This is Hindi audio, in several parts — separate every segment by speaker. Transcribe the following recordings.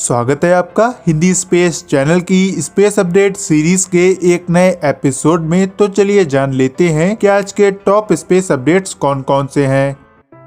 Speaker 1: स्वागत है आपका हिंदी स्पेस चैनल की स्पेस अपडेट सीरीज के एक नए एपिसोड में। तो चलिए जान लेते हैं कि आज के टॉप स्पेस अपडेट्स कौन कौन से हैं।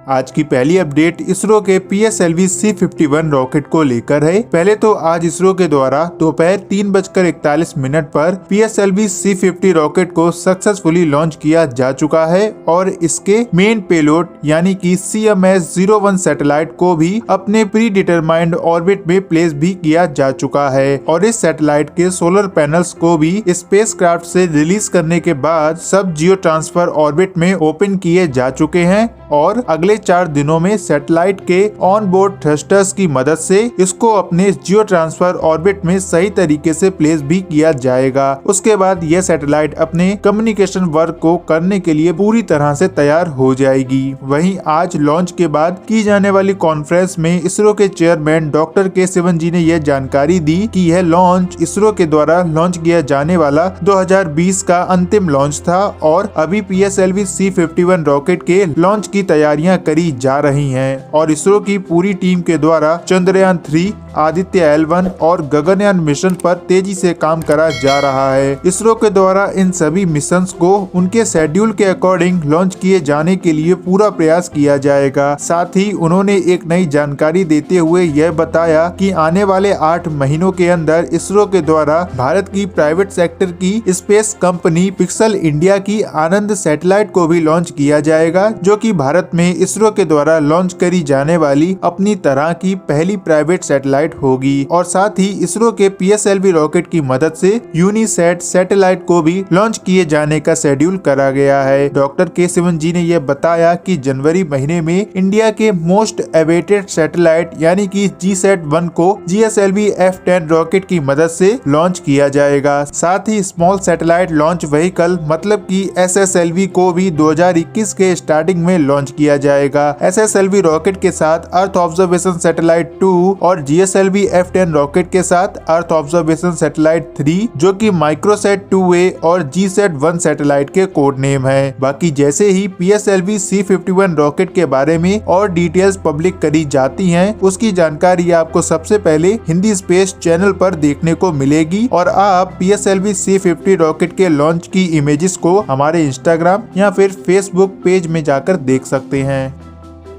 Speaker 1: आज की पहली अपडेट इसरो के PSLV C51 रॉकेट को लेकर है। पहले तो आज इसरो के द्वारा दोपहर 3:41 पर PSLV C50 रॉकेट को सक्सेसफुली लॉन्च किया जा चुका है और इसके मेन पेलोड यानी कि CMS-01 सैटेलाइट को भी अपने प्री डिटरमाइंड ऑर्बिट में प्लेस भी किया जा चुका है और इस सैटेलाइट के सोलर पैनल्स को भी स्पेसक्राफ्ट से रिलीज करने के बाद सब जियो ट्रांसफर ऑर्बिट में ओपन किए जा चुके हैं और अगले 4 दिनों में सैटेलाइट के ऑन बोर्ड थ्रस्टर्स की मदद से इसको अपने जियो ट्रांसफर ऑर्बिट में सही तरीके से प्लेस भी किया जाएगा। उसके बाद यह सैटेलाइट अपने कम्युनिकेशन वर्क को करने के लिए पूरी तरह से तैयार हो जाएगी। वहीं आज लॉन्च के बाद की जाने वाली कॉन्फ्रेंस में इसरो के चेयरमैन डॉक्टर के सिवन जी ने यह जानकारी दी कि यह लॉन्च इसरो के द्वारा लॉन्च किया जाने वाला 2020 का अंतिम लॉन्च था और अभी PSLV C51 रॉकेट के लॉन्च की तैयारियां करी जा रही हैं और इसरो की पूरी टीम के द्वारा चंद्रयान 3, आदित्य L1 और गगनयान मिशन पर तेजी से काम करा जा रहा है। इसरो के द्वारा इन सभी मिशंस को उनके शेड्यूल के अकॉर्डिंग लॉन्च किए जाने के लिए पूरा प्रयास किया जाएगा। साथ ही उन्होंने एक नई जानकारी देते हुए यह बताया कि आने वाले 8 महीनों के अंदर इसरो के द्वारा भारत की प्राइवेट सेक्टर की स्पेस कंपनी पिक्सल इंडिया की आनंद सैटेलाइट को भी लॉन्च किया जाएगा, जो कि भारत में इसरो के द्वारा लॉन्च करी जाने वाली अपनी तरह की पहली प्राइवेट सैटेलाइट होगी। और साथ ही इसरो के PSLV रॉकेट की मदद से यूनिसैट सैटेलाइट को भी लॉन्च किए जाने का शेड्यूल करा गया है। डॉक्टर के सिवन जी ने यह बताया कि जनवरी महीने में इंडिया के मोस्ट अवेटेड सैटेलाइट यानी कि GSAT-1 को GSLV F10 रॉकेट की मदद से लॉन्च किया जाएगा। साथ ही स्मॉल सैटेलाइट लॉन्च व्हीकल मतलब कि SSLV को भी 2021 के स्टार्टिंग में लॉन्च किया जाएगा। SSLV रॉकेट के साथ अर्थ ऑब्जर्वेशन सैटेलाइट 2 और GSLV F10 रॉकेट के साथ अर्थ ऑब्जर्वेशन सैटेलाइट 3 जो कि माइक्रोसैट 2A और GSAT-1 सैटेलाइट के कोड नेम है। बाकी जैसे ही PSLV C51 रॉकेट के बारे में और डिटेल्स पब्लिक करी जाती हैं, उसकी जानकारी आपको सबसे पहले हिंदी स्पेस चैनल पर देखने को मिलेगी और आप PSLV C50 रॉकेट के लॉन्च की इमेजेस को हमारे इंस्टाग्राम या फिर फेसबुक पेज में जाकर देख सकते हैं।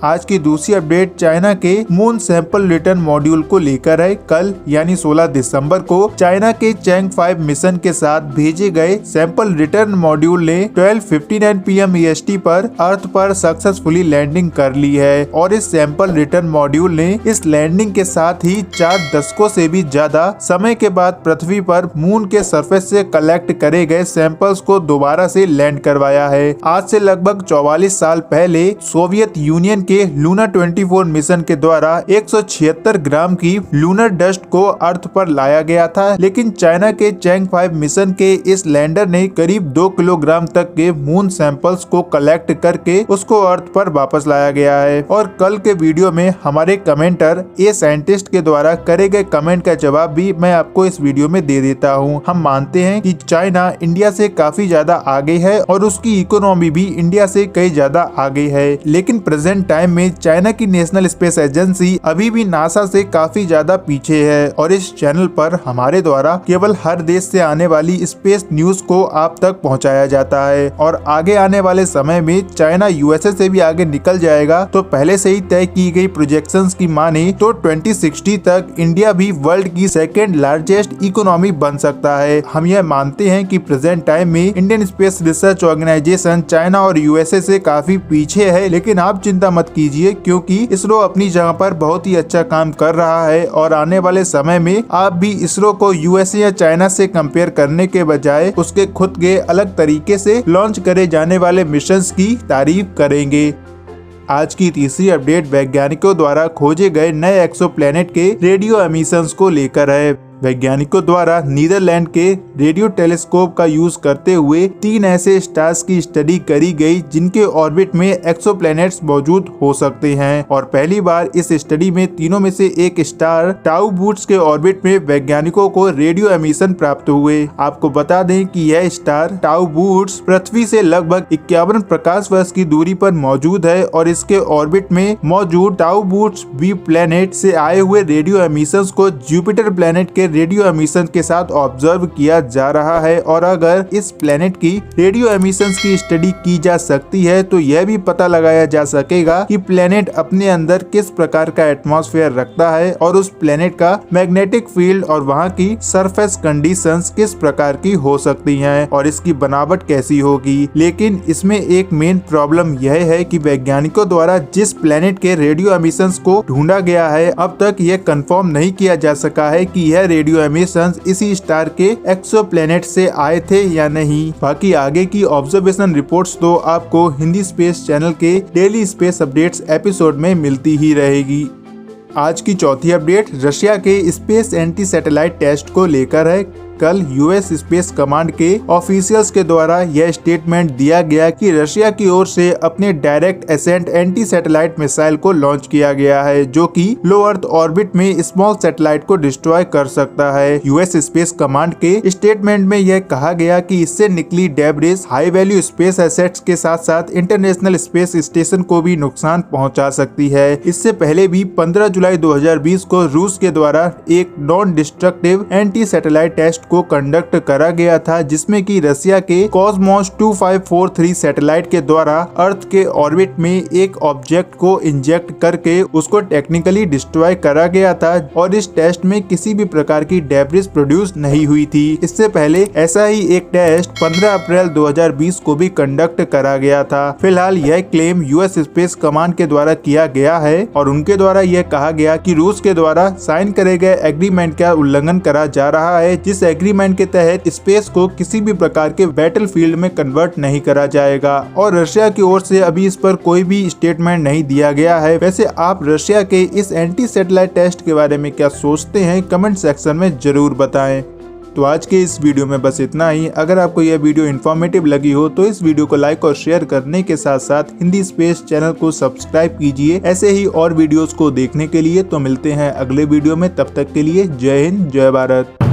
Speaker 1: आज की दूसरी अपडेट चाइना के मून सैंपल रिटर्न मॉड्यूल को लेकर है। कल यानी 16 दिसंबर को चाइना के चैंग 5 मिशन के साथ भेजे गए सैंपल रिटर्न मॉड्यूल ने 12:59 PM EST पर अर्थ पर सक्सेसफुली लैंडिंग कर ली है और इस सैंपल रिटर्न मॉड्यूल ने इस लैंडिंग के साथ ही 4 दशकों से भी ज्यादा समय के बाद पृथ्वी पर मून के सरफेस से कलेक्ट करे गए सैंपल्स को दोबारा से लैंड करवाया है। आज से लगभग 44 साल पहले सोवियत यूनियन के लूना 24 मिशन के द्वारा 176 ग्राम की लूनर डस्ट को अर्थ पर लाया गया था, लेकिन चाइना के चैंग 5 मिशन के इस लैंडर ने करीब 2 किलोग्राम तक के मून सैंपल्स को कलेक्ट करके उसको अर्थ पर वापस लाया गया है। और कल के वीडियो में हमारे कमेंटर ए साइंटिस्ट के द्वारा करे गए कमेंट का जवाब भी मैं आपको इस वीडियो में दे देता हूँ। हम मानते हैं कि चाइना इंडिया से काफी ज्यादा आगे है और उसकी इकोनॉमी भी इंडिया से कई ज्यादा आगे है, लेकिन प्रेजेंट टाइम में चाइना की नेशनल स्पेस एजेंसी अभी भी नासा से काफी ज्यादा पीछे है और इस चैनल पर हमारे द्वारा केवल हर देश से आने वाली स्पेस न्यूज को आप तक पहुंचाया जाता है और आगे आने वाले समय में चाइना USA से भी आगे निकल जाएगा। तो पहले से ही तय की गई प्रोजेक्शंस की माने तो 2060 तक इंडिया भी वर्ल्ड की सेकेंड लार्जेस्ट इकोनॉमी बन सकता है। हम यह मानते हैं कि प्रेजेंट टाइम में Indian space research organisation China और USA से काफी पीछे है, लेकिन आप चिंता मत कीजिए क्योंकि इसरो अपनी जगह पर बहुत ही अच्छा काम कर रहा है और आने वाले समय में आप भी इसरो को USA या चाइना से कंपेयर करने के बजाय उसके खुद के अलग तरीके से लॉन्च करे जाने वाले मिशंस की तारीफ करेंगे। आज की तीसरी अपडेट वैज्ञानिकों द्वारा खोजे गए नए एक्सोप्लैनेट के रेडियो एमिशंस को लेकर है। वैज्ञानिकों द्वारा नीदरलैंड के रेडियो टेलीस्कोप का यूज करते हुए 3 ऐसे स्टार्स की स्टडी करी गई जिनके ऑर्बिट में एक्सोप्लैनेट्स मौजूद हो सकते हैं और पहली बार इस स्टडी में तीनों में से एक स्टार टाउ बूट्स के ऑर्बिट में वैज्ञानिकों को रेडियो एमिशन प्राप्त हुए। आपको बता दें कि यह स्टार टाउ बूट्स पृथ्वी से लगभग 51 प्रकाश वर्ष की दूरी पर मौजूद है और इसके ऑर्बिट में मौजूद टाउ बूट्स बी प्लैनेट से आए हुए रेडियो एमिशंस को जुपिटर प्लैनेट के रेडियो एमिशन के साथ ऑब्जर्व किया जा रहा है और अगर इस प्लैनेट की रेडियो एमिशंस की स्टडी की जा सकती है तो यह भी पता लगाया जा सकेगा कि प्लैनेट अपने अंदर किस प्रकार का एटमॉस्फेयर रखता है और उस प्लैनेट का मैग्नेटिक फील्ड और वहां की सरफेस कंडीशंस किस प्रकार की हो सकती हैं और इसकी बनावट कैसी होगी। लेकिन इसमें एक मेन प्रॉब्लम यह है कि वैज्ञानिकों द्वारा जिस प्लैनेट के रेडियो एमिशंस को ढूंढा गया है अब तक यह कंफर्म नहीं किया जा सका है कि यह रेडियो एमिशंस इसी स्टार के एक्सोप्लैनेट से आए थे या नहीं। बाकी आगे की ऑब्जर्वेशन रिपोर्ट्स तो आपको हिंदी स्पेस चैनल के डेली स्पेस अपडेट्स एपिसोड में मिलती ही रहेगी। आज की चौथी अपडेट रशिया के स्पेस एंटी सैटेलाइट टेस्ट को लेकर है। कल यूएस स्पेस कमांड के ऑफिशियल्स के द्वारा यह स्टेटमेंट दिया गया कि रशिया की ओर से अपने direct ascent anti satellite missile को लॉन्च किया गया है जो कि लो अर्थ ऑर्बिट में स्मॉल सैटेलाइट को डिस्ट्रॉय कर सकता है। यूएस स्पेस कमांड के स्टेटमेंट में यह कहा गया कि इससे निकली debris high value space assets के साथ साथ इंटरनेशनल स्पेस स्टेशन को भी नुकसान पहुंचा सकती है। इससे पहले भी 15 जुलाई 2020 को रूस के द्वारा एक non destructive anti satellite test को कंडक्ट करा गया था जिसमें कि रशिया के कॉस्मोस 2543 सैटेलाइट के द्वारा अर्थ के ऑर्बिट में एक ऑब्जेक्ट को इंजेक्ट करके उसको टेक्निकली डिस्ट्रॉय करा गया था और इस टेस्ट में किसी भी प्रकार की डेब्रिस प्रोड्यूस नहीं हुई थी। इससे पहले ऐसा ही एक टेस्ट 15 अप्रैल 2020 को भी कंडक्ट करा गया था। फिलहाल यह क्लेम यूएस स्पेस कमांड के द्वारा किया गया है और उनके द्वारा यह कहा गया कि रूस के द्वारा साइन करे गए एग्रीमेंट का उल्लंघन करा जा रहा है जिस एग्रीमेंट के तहत स्पेस को किसी भी प्रकार के बैटलफील्ड में कन्वर्ट नहीं करा जाएगा और रशिया की ओर से अभी इस पर कोई भी स्टेटमेंट नहीं दिया गया है। वैसे आप रशिया के इस एंटी सैटेलाइट टेस्ट के बारे में क्या सोचते हैं कमेंट सेक्शन में जरूर बताएं। तो आज के इस वीडियो में बस इतना ही। अगर आपको यह वीडियो इन्फॉर्मेटिव लगी हो तो इस वीडियो को लाइक और शेयर करने के साथ साथ हिंदी स्पेस चैनल को सब्सक्राइब कीजिए ऐसे ही और वीडियोस को देखने के लिए। तो मिलते हैं अगले वीडियो में, तब तक के लिए जय हिंद जय भारत।